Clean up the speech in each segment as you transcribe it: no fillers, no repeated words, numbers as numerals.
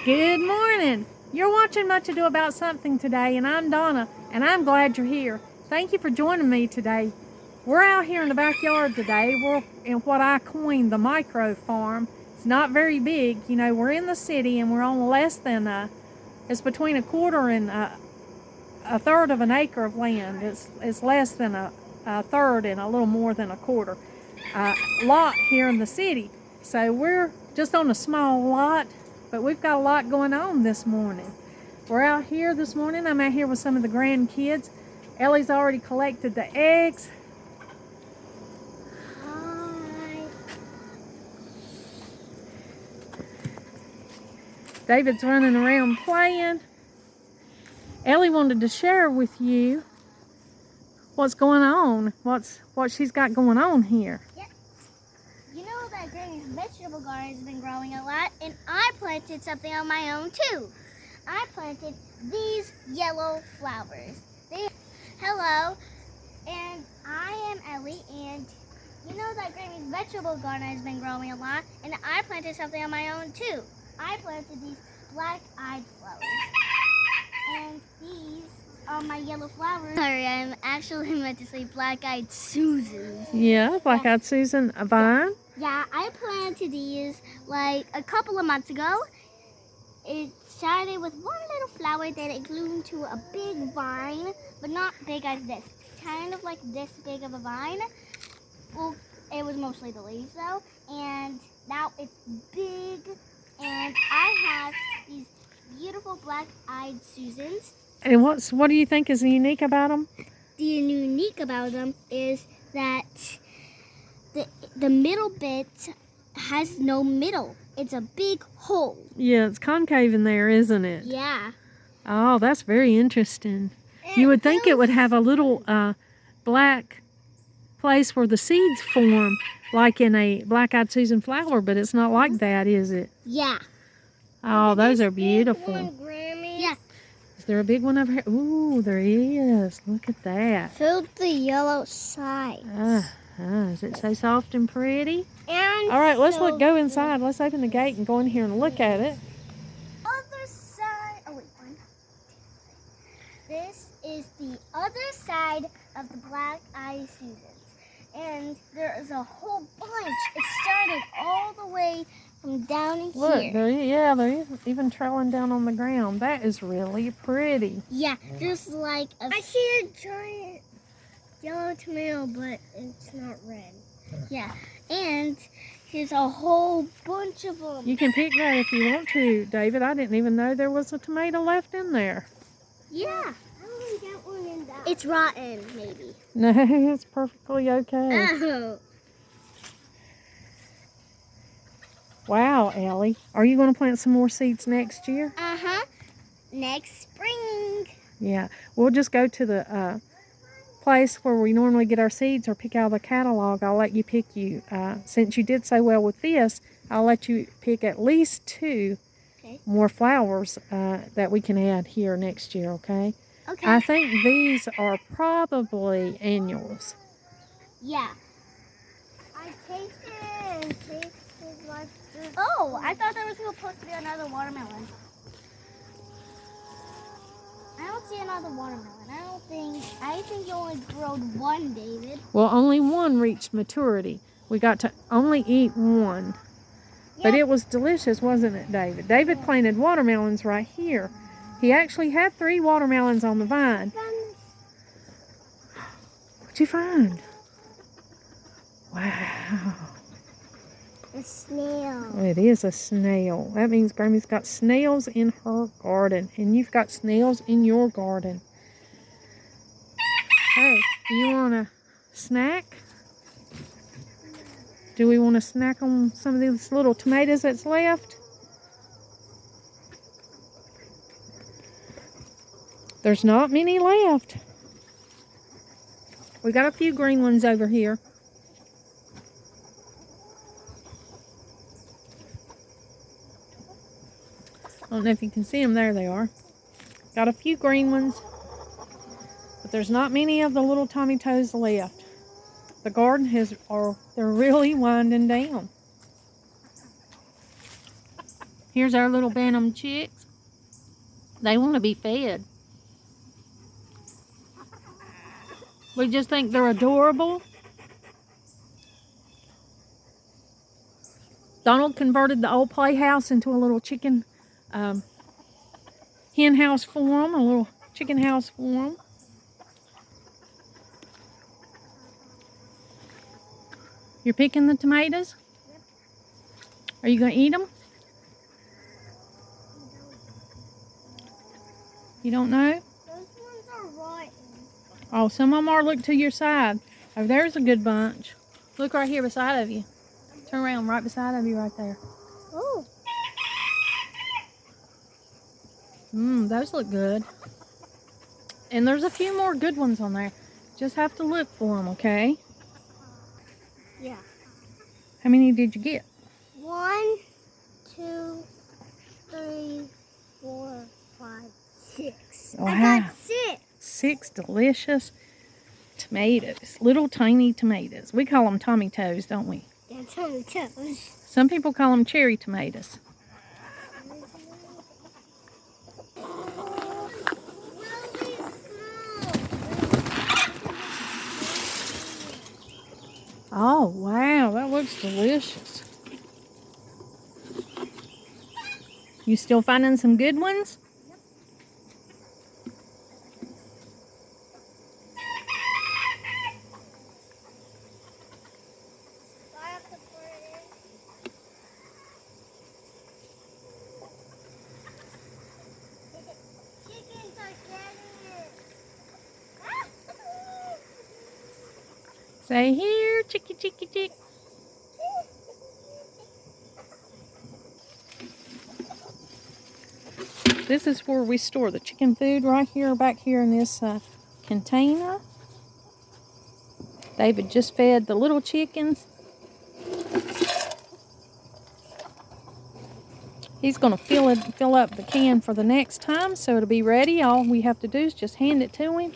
Good morning. You're watching Much Ado About Something today, and I'm Donna, and I'm glad you're here. Thank you for joining me today. We're out here in the backyard today. We're in what I coined the micro farm. It's not very big. You know, we're in the city, and we're on less than it's between a quarter and a third of an acre of land. It's less than a third and a little more than a quarter lot here in the city. So we're just on a small lot, but we've got a lot going on this morning. We're out here this morning. I'm out here with some of the grandkids. Ellie's already collected the eggs. Hi. David's running around playing. Ellie wanted to share with you what's going on, what she's got going on here. Yep. You know that Granny's vegetable garden has been growing a lot, and I planted something on my own too. I planted these yellow flowers. Hello, and I am Ellie, and you know that Granny's vegetable garden has been growing a lot, and I planted something on my own too. I planted these black-eyed flowers, and these are my yellow flowers. Sorry, I'm actually meant to say black-eyed Susan. Yeah, Black-Eyed Susan, a vine. Yeah, I planted these like a couple of months ago. It started with one little flower, then it grew into a big vine, but not big as this. Kind of like this big of a vine. Well, it was mostly the leaves though, and now it's big, and I have these beautiful black-eyed Susans. And what do you think is unique about them? The unique about them is that the middle bit has no middle. It's a big hole. Yeah, it's concave in there, isn't it? Yeah. Oh, that's very interesting. You would think it would have a little black place where the seeds form, like in a black-eyed Susan flower, but it's not like that, is it? Yeah. Oh, those are beautiful. Yeah. Is there a big one over here? Ooh, there is. Look at that. Filled the yellow side. Does it say soft and pretty? And all right, let's go inside. Let's open the gate and go in here and look at it. Other side. Oh wait, one. This is the other side of the black-eyed Susans, and there is a whole bunch. It started all the way from down Look, here. they're even trailing down on the ground. That is really pretty. Yeah, just like I see a giant yellow tomato, but it's not red. Yeah, and here's a whole bunch of them. You can pick that if you want to, David. I didn't even know there was a tomato left in there. Yeah. I only got one in that. It's rotten, maybe. No, it's perfectly okay. Oh. Wow, Ellie. Are you going to plant some more seeds next year? Uh-huh. Next spring. Yeah. We'll just go to the place where we normally get our seeds or pick out of the catalog. I'll let you pick since you did so well with this, I'll let you pick at least 2 more flowers that we can add here next year, okay? Okay. I think these are probably annuals. Yeah. I tasted it and tasted like this. Oh, I thought there was supposed to be another watermelon. I don't see another watermelon. I think you only growed one, David. Well, only one reached maturity. We got to only eat one. Yeah. But it was delicious, wasn't it, David? David planted watermelons right here. He actually had 3 watermelons on the vine. What'd you find? Wow. A snail. It is a snail. That means Grammy's got snails in her garden, and you've got snails in your garden. Hey, do you want a snack? Do we want to snack on some of these little tomatoes that's left? There's not many left. We got a few green ones over here. I don't know if you can see them. There they are. Got a few green ones, but there's not many of the little tomatoes left. The garden they're really winding down. Here's our little bantam chicks. They want to be fed. We just think they're adorable. Donald converted the old playhouse into a little chicken hen house for them, a little chicken house for them. You're picking the tomatoes? Yep. Are you going to eat them? You don't know? Those ones are rotten. Oh, some of them are. Look to your side. Oh, there's a good bunch. Look right here beside of you. Turn around, right beside of you right there. Oh. Those look good. And there's a few more good ones on there. Just have to look for them, okay? Yeah. How many did you get? 1, 2, 3, 4, 5, 6. Wow. I got 6. 6 delicious tomatoes. Little tiny tomatoes. We call them Tommy Toes, don't we? They're Tommy Toes. Some people call them cherry tomatoes. Really small. Oh, wow. That looks delicious. You still finding some good ones? I have to put it in. Chickens are getting it. Say here, chicky, chicky, chick. This is where we store the chicken food, right here, back here in this container. David just fed the little chickens. He's going to fill up the can for the next time, so it'll be ready. All we have to do is just hand it to him.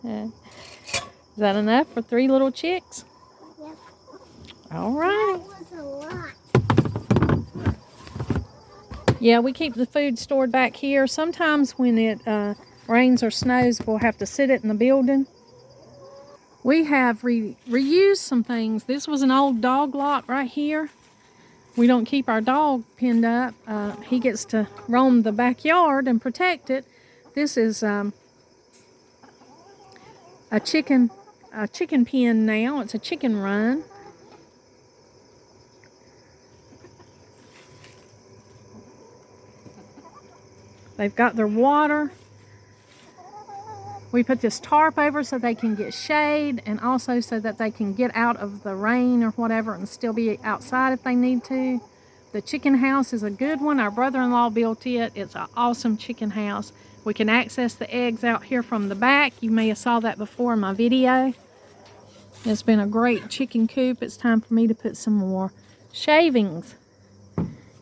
Is that enough for 3 little chicks? Yep. All right. That was a lot. Yeah, we keep the food stored back here. Sometimes when it rains or snows, we'll have to sit it in the building. We have reused some things. This was an old dog lot right here. We don't keep our dog pinned up. He gets to roam the backyard and protect it. This is a chicken pen now. It's a chicken run. They've got their water. We put this tarp over so they can get shade, and also so that they can get out of the rain or whatever and still be outside if they need to. The chicken house is a good one. Our brother-in-law built it. It's an awesome chicken house. We can access the eggs out here from the back. You may have saw that before in my video. It's been a great chicken coop. It's time for me to put some more shavings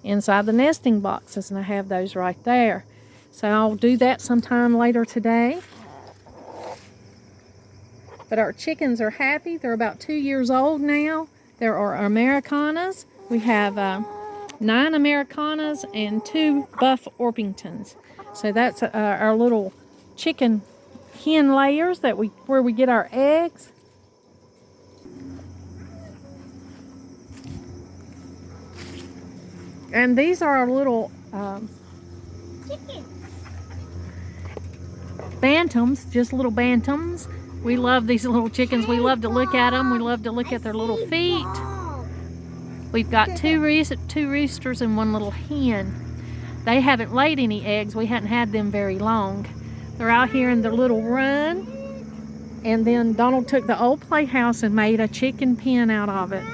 inside the nesting boxes, and I have those right there. So I'll do that sometime later today. But our chickens are happy. They're about 2 years old now. There are Americanas. We have 9 Americanas and 2 Buff Orpingtons. So that's our little chicken hen layers where we get our eggs. And these are our little bantams, just little bantams. We love these little chickens. We love to look at them. We love to look at their little feet. We've got two roosters and 1 little hen. They haven't laid any eggs. We hadn't had them very long. They're out here in their little run. And then Donald took the old playhouse and made a chicken pen out of it.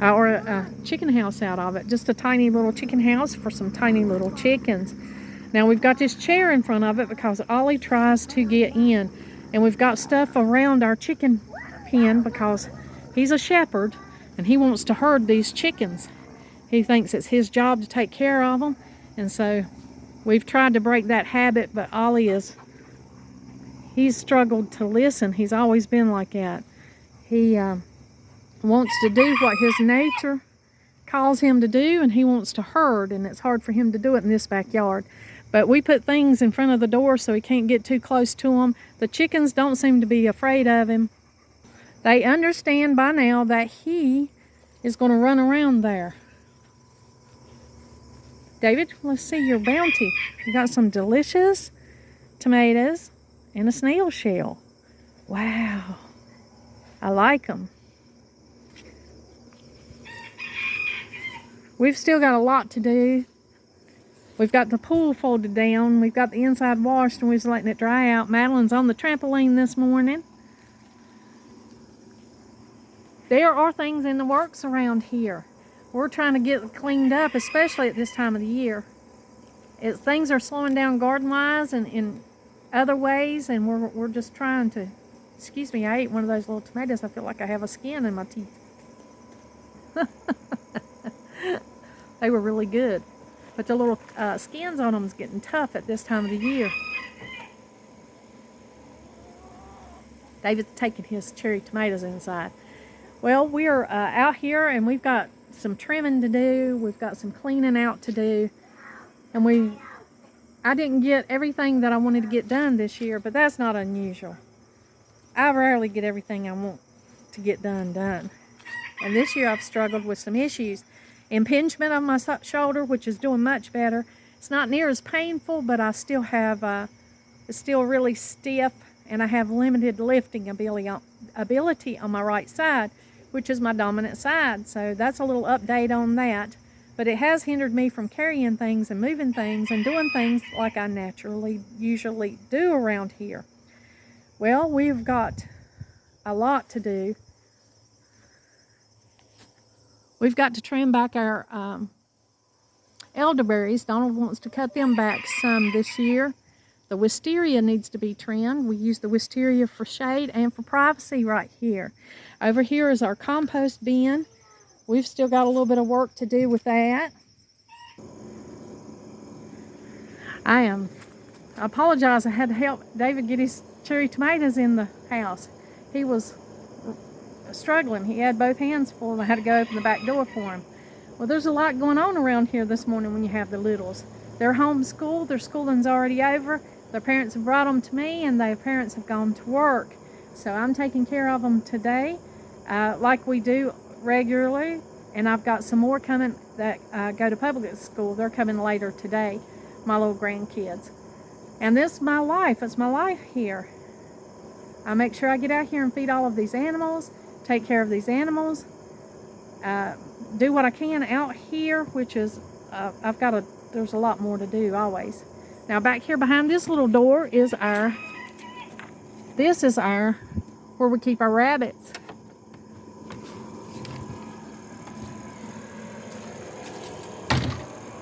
Or a chicken house out of it. Just a tiny little chicken house for some tiny little chickens. Now we've got this chair in front of it because Ollie tries to get in. And we've got stuff around our chicken pen because he's a shepherd and he wants to herd these chickens. He thinks it's his job to take care of them. And so we've tried to break that habit, but Ollie he's struggled to listen. He's always been like that. He wants to do what his nature calls him to do, and he wants to herd, and it's hard for him to do it in this backyard. But we put things in front of the door so he can't get too close to them. The chickens don't seem to be afraid of him. They understand by now that he is going to run around there. David, let's see your bounty. You got some delicious tomatoes and a snail shell. Wow. I like them. We've still got a lot to do. We've got the pool folded down. We've got the inside washed, and we're just letting it dry out. Madeline's on the trampoline this morning. There are things in the works around here. We're trying to get cleaned up, especially at this time of the year. Things are slowing down garden-wise and in other ways, and we're just trying to... Excuse me, I ate one of those little tomatoes. I feel like I have a skin in my teeth. They were really good. But the little skins on them is getting tough at this time of the year. David's taking his cherry tomatoes inside. Well, we're out here, and we've got some trimming to do. We've got some cleaning out to do. And I didn't get everything that I wanted to get done this year, but that's not unusual. I rarely get everything I want to get done. And this year I've struggled with some issues. Impingement on my shoulder, which is doing much better. It's not near as painful, but I still have, it's still really stiff, and I have limited lifting ability on my right side, which is my dominant side. So that's a little update on that. But it has hindered me from carrying things and moving things and doing things like I usually do around here. Well, we've got a lot to do. We've got to trim back our elderberries. Donald wants to cut them back some this year. The wisteria needs to be trimmed. We use the wisteria for shade and for privacy right here. Over here is our compost bin. We've still got a little bit of work to do with that. I apologize. I had to help David get his cherry tomatoes in the house. He was struggling. He had both hands full, and I had to go open the back door for him. Well, there's a lot going on around here this morning when you have the littles. They're homeschooled. Their schooling's already over. Their parents have brought them to me, and their parents have gone to work. So I'm taking care of them today, like we do regularly. And I've got some more coming that go to public school. They're coming later today, my little grandkids. And this is my life. It's my life here. I make sure I get out here and feed all of these animals, take care of these animals, do what I can out here, which is, there's a lot more to do always. Now back here behind this little door is where we keep our rabbits.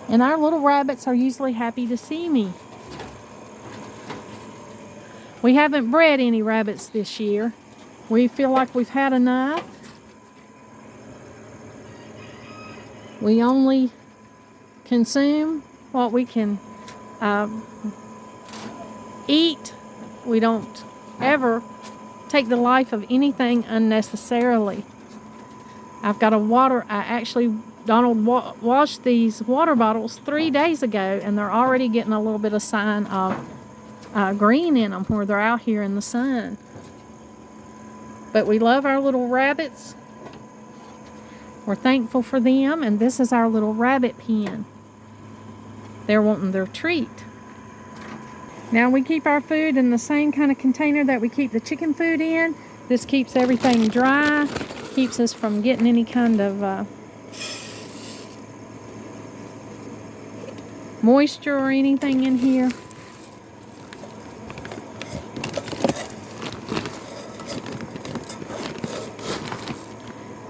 And our little rabbits are usually happy to see me. We haven't bred any rabbits this year. We feel like we've had enough. We only consume what we can eat. We don't ever take the life of anything unnecessarily. I've got Donald washed these water bottles 3 days ago, and they're already getting a little bit of sign of green in them where they're out here in the sun. But we love our little rabbits. We're thankful for them, and this is our little rabbit pen. They're wanting their treat. Now we keep our food in the same kind of container that we keep the chicken food in. This keeps everything dry, keeps us from getting any kind of moisture or anything in here.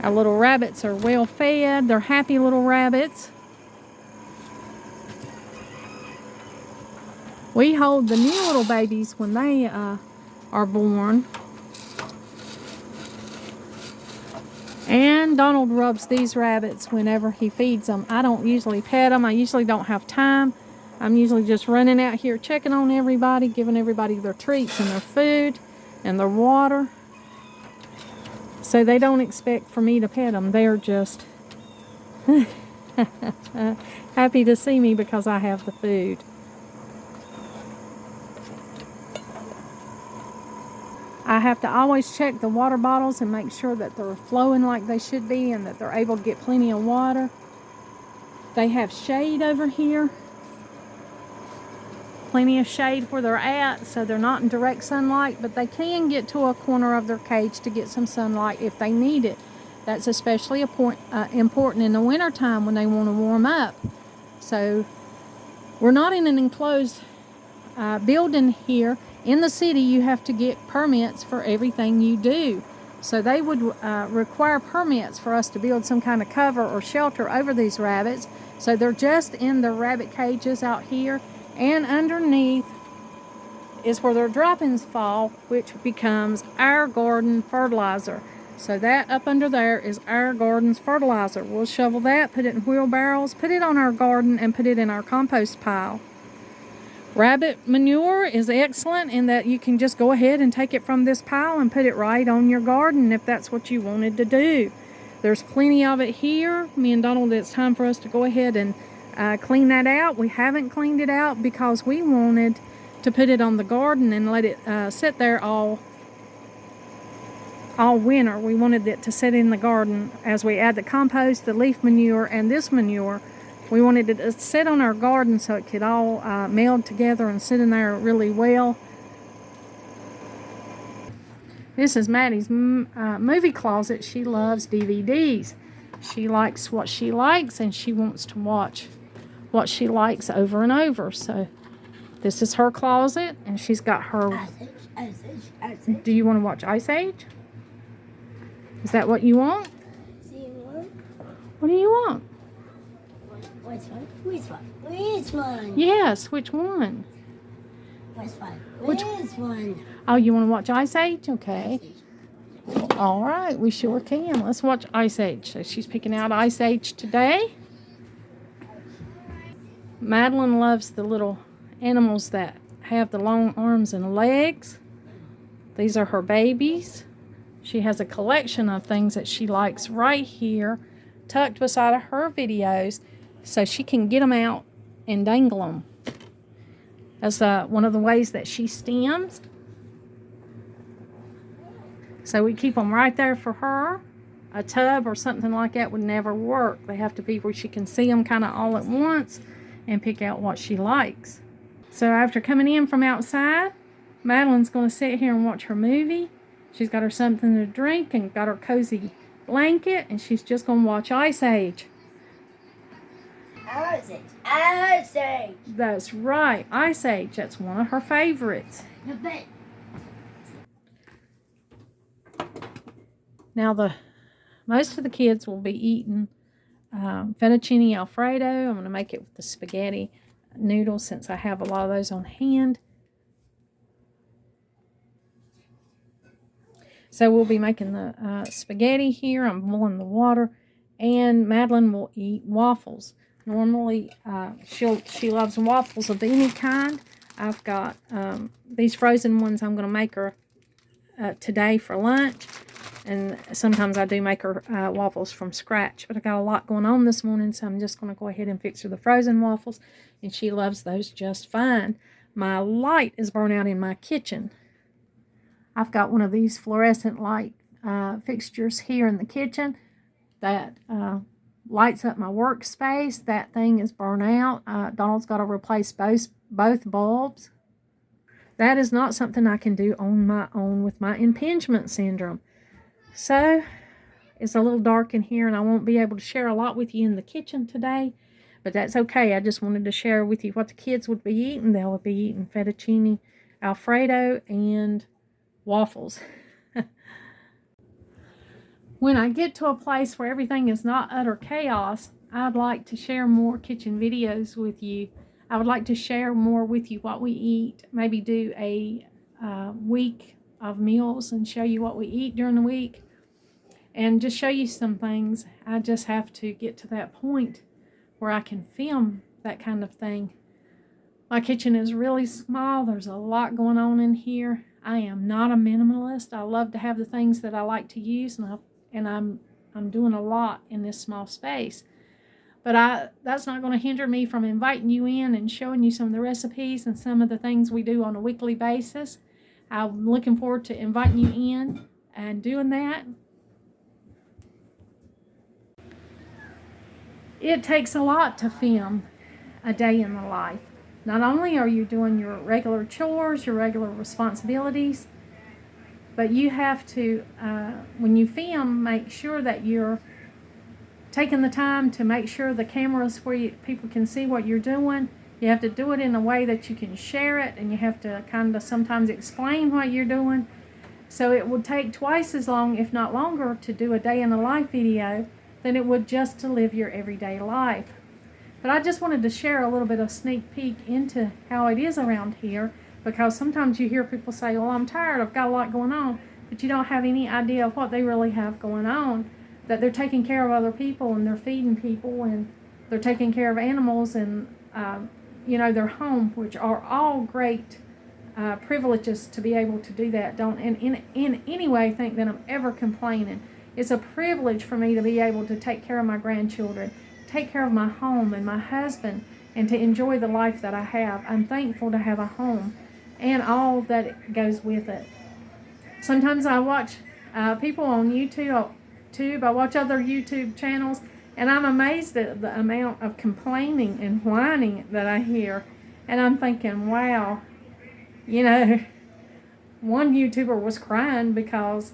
Our little rabbits are well fed. They're happy little rabbits. We hold the new little babies when they are born. And Donald rubs these rabbits whenever he feeds them. I don't usually pet them. I usually don't have time. I'm usually just running out here checking on everybody, giving everybody their treats and their food and their water. So they don't expect for me to pet them. They're just happy to see me because I have the food. I have to always check the water bottles and make sure that they're flowing like they should be and that they're able to get plenty of water. They have shade over here. Plenty of shade where they're at, so they're not in direct sunlight, but they can get to a corner of their cage to get some sunlight if they need it. That's especially important in the wintertime when they want to warm up. So we're not in an enclosed building here. In the city, you have to get permits for everything you do. So they would require permits for us to build some kind of cover or shelter over these rabbits. So they're just in the rabbit cages out here. And underneath is where their droppings fall, which becomes our garden fertilizer. So that up under there is our garden's fertilizer. We'll shovel that, put it in wheelbarrows, put it on our garden, and put it in our compost pile. Rabbit manure is excellent in that you can just go ahead and take it from this pile and put it right on your garden if that's what you wanted to do. There's plenty of it here. Me and Donald, it's time for us to go ahead and clean that out. We haven't cleaned it out because we wanted to put it on the garden and let it sit there all winter. We wanted it to sit in the garden as we add the compost, the leaf manure, and this manure. We wanted it to sit on our garden so it could all meld together and sit in there really well. This is Maddie's movie closet. She loves DVDs. She likes what she likes and she wants to watch what she likes over and over. So this is her closet and she's got her... Ice Age. Do you want to watch Ice Age? Is that what you want? What do you want? Which one? Which one? Which one? Yes, which one? Which one? Which one? Oh, you want to watch Ice Age? Okay. All right, we sure can. Let's watch Ice Age. So she's picking out Ice Age today. Madeline loves the little animals that have the long arms and legs. These are her babies. She has a collection of things that she likes right here, tucked beside of her videos, so she can get them out and dangle them. That's one of the ways that she stems. So we keep them right there for her. A tub or something like that would never work. They have to be where she can see them kind of all at once and pick out what she likes. So after coming in from outside, Madeline's going to sit here and watch her movie. She's got her something to drink and got her cozy blanket, and she's just going to watch Ice Age. Ice Age. Ice Age. That's right, Ice Age. That's one of her favorites. Now most of the kids will be eating fettuccine Alfredo. I'm going to make it with the spaghetti noodles since I have a lot of those on hand. So we'll be making the spaghetti here. I'm boiling the water, and Madeline will eat waffles. Normally, she loves waffles of any kind. I've got these frozen ones I'm going to make her today for lunch. And sometimes I do make her waffles from scratch. But I got a lot going on this morning, so I'm just going to go ahead and fix her the frozen waffles. And she loves those just fine. My light is burnt out in my kitchen. I've got one of these fluorescent light fixtures here in the kitchen that lights up my workspace. That thing is burnt out. Donald's got to replace both bulbs. That is not something I can do on my own with my impingement syndrome. So it's a little dark in here and I won't be able to share a lot with you in the kitchen today, but that's okay. I just wanted to share with you what the kids would be eating. They would be eating fettuccine Alfredo and waffles. When I get to a place where everything is not utter chaos, I'd like to share more kitchen videos with you. I would like to share more with you what we eat, maybe do a week of meals and show you what we eat during the week and just show you some things. I just have to get to that point where I can film that kind of thing. My kitchen is really small. There's a lot going on in here. I am not a minimalist. I love to have the things that I like to use, and I'm doing a lot in this small space. But that's not going to hinder me from inviting you in and showing you some of the recipes and some of the things we do on a weekly basis. I'm looking forward to inviting you in and doing that. It takes a lot to film a day in the life. Not only are you doing your regular chores, your regular responsibilities, but you have to, when you film, make sure that you're taking the time to make sure the camera's where people can see what you're doing. You have to do it in a way that you can share it, and you have to kind of sometimes explain what you're doing. So it would take twice as long, if not longer, to do a day in the life video than it would just to live your everyday life. But I just wanted to share a little bit of sneak peek into how it is around here, because sometimes you hear people say, well, I'm tired, I've got a lot going on, but you don't have any idea of what they really have going on, that they're taking care of other people, and they're feeding people, and they're taking care of animals, and their home, which are all great privileges to be able to do that. Don't in any way think that I'm ever complaining. It's a privilege for me to be able to take care of my grandchildren, take care of my home and my husband, and to enjoy the life that I have. I'm thankful to have a home and all that goes with it. Sometimes I watch people on YouTube. I watch other YouTube channels, and I'm amazed at the amount of complaining and whining that I hear. And I'm thinking, wow, one YouTuber was crying because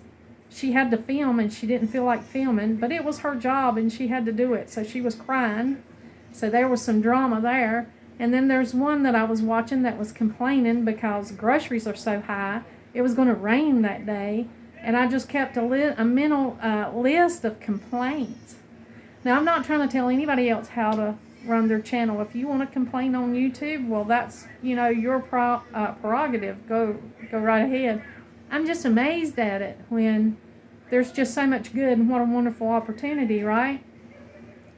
she had to film and she didn't feel like filming, but it was her job and she had to do it, so she was crying. So there was some drama there. And then there's one that I was watching that was complaining because groceries are so high. It was going to rain that day, and I just kept a mental list of complaints. Now, I'm not trying to tell anybody else how to run their channel. If you want to complain on YouTube, well, that's your prerogative. Go right ahead. I'm just amazed at it when there's just so much good, and what a wonderful opportunity, right?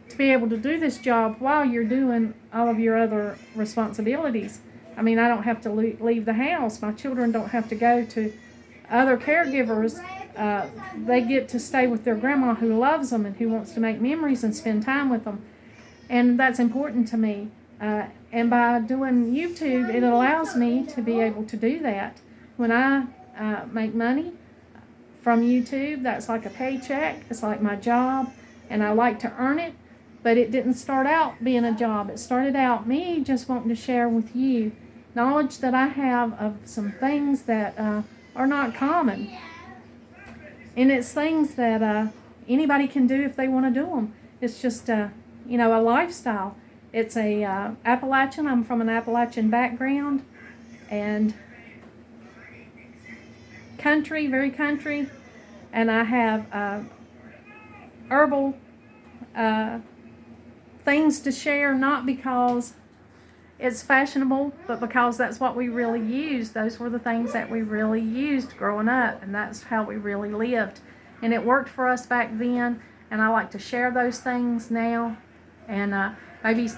To be able to do this job while you're doing all of your other responsibilities. I mean, I don't have to leave the house. My children don't have to go to other caregivers. They get to stay with their grandma who loves them and who wants to make memories and spend time with them. And that's important to me. And by doing YouTube, it allows me to be able to do that. When I make money from YouTube, that's like a paycheck. It's like my job, and I like to earn it. But it didn't start out being a job. It started out me just wanting to share with you knowledge that I have of some things that are not common. And it's things that anybody can do if they want to do them. It's just, a lifestyle. It's a Appalachian. I'm from an Appalachian background. And country, very country. And I have herbal things to share, not because it's fashionable, but because that's what we really used. Those were the things that we really used growing up, and that's how we really lived. And it worked for us back then, and I like to share those things now. And maybe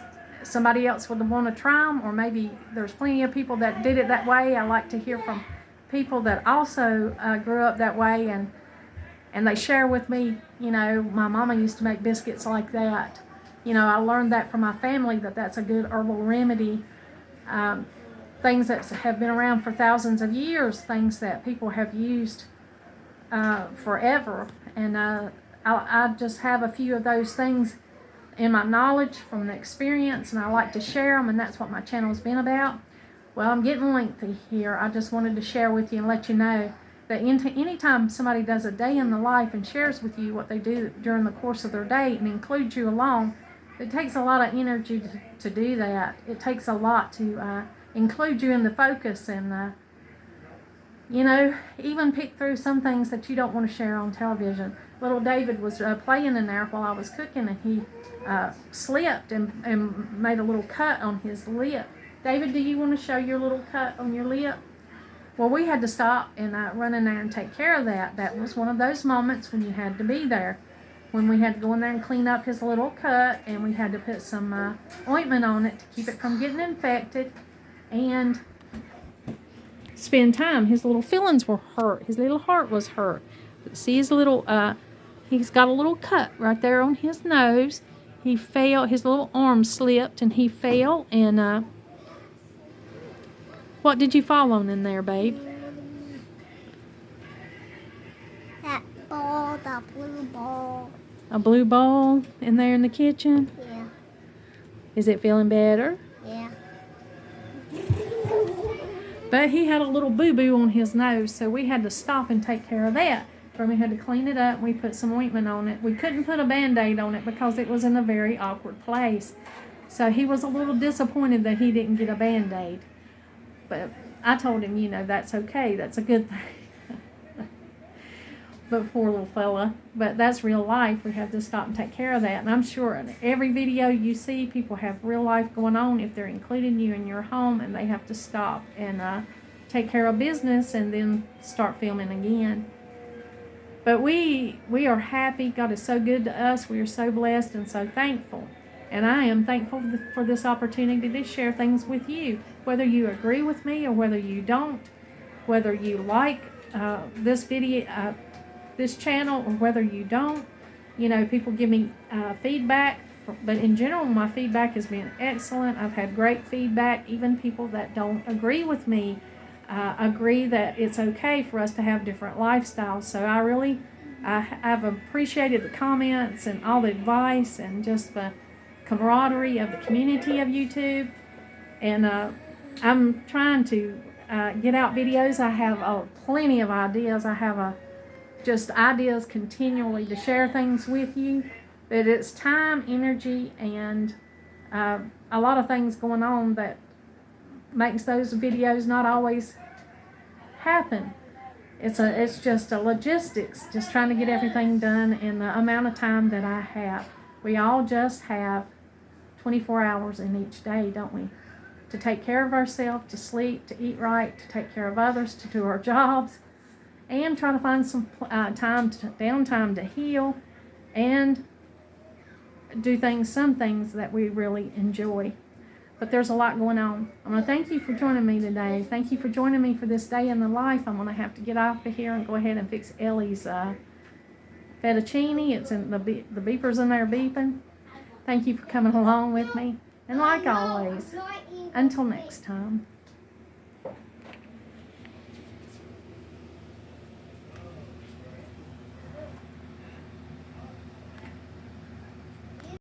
somebody else would want to try them, or maybe there's plenty of people that did it that way. I like to hear from people that also grew up that way, and they share with me, my mama used to make biscuits like that. I learned that from my family, that's a good herbal remedy. Things that have been around for thousands of years, things that people have used forever. And I just have a few of those things in my knowledge from the experience, and I like to share them, and that's what my channel's been about. Well, I'm getting lengthy here. I just wanted to share with you and let you know that anytime somebody does a day in the life and shares with you what they do during the course of their day and includes you along, it takes a lot of energy to do that. It takes a lot to include you in the focus and, even pick through some things that you don't want to share on television. Little David was playing in there while I was cooking, and he slipped and made a little cut on his lip. David, do you want to show your little cut on your lip? Well, we had to stop and run in there and take care of that. That was one of those moments when you had to be there. When we had to go in there and clean up his little cut, and we had to put some ointment on it to keep it from getting infected. And spend time. His little feelings were hurt. His little heart was hurt. See his little, he's got a little cut right there on his nose. He fell, his little arm slipped and he fell. And what did you fall on in there, babe? That ball, the blue ball. A blue ball in there in the kitchen? Yeah. Is it feeling better? Yeah. But he had a little boo-boo on his nose, so we had to stop and take care of that. We had to clean it up. We put some ointment on it. We couldn't put a Band-Aid on it because it was in a very awkward place. So he was a little disappointed that he didn't get a Band-Aid. But I told him, you know, that's okay. That's a good thing. But poor little fella. But that's real life. We have to stop and take care of that. And I'm sure in every video you see, people have real life going on if they're including you in your home, and they have to stop and take care of business and then start filming again. But we are happy. God is so good to us. We are so blessed and so thankful. And I am thankful for this opportunity to share things with you. Whether you agree with me or whether you don't, whether you like this video, this channel, or whether you don't. You know, people give me feedback. But in general, my feedback has been excellent. I've had great feedback. Even people that don't agree with me agree that it's okay for us to have different lifestyles. So I've appreciated the comments and all the advice and just the camaraderie of the community of YouTube. And I'm trying to get out videos. I have plenty of ideas. I have just ideas continually to share things with you. But it's time, energy, and a lot of things going on that makes those videos not always happen. It's just a logistics, just trying to get everything done in the amount of time that I have. We all just have 24 hours in each day, don't we? To take care of ourselves, to sleep, to eat right, to take care of others, to do our jobs, and try to find some downtime to heal and do some things that we really enjoy. But there's a lot going on. I want to thank you for joining me today. Thank you for joining me for this day in the life. I'm going to have to get off of here and go ahead and fix Ellie's fettuccine. It's in the beeper's in there beeping. Thank you for coming along with me. And like always, until next time.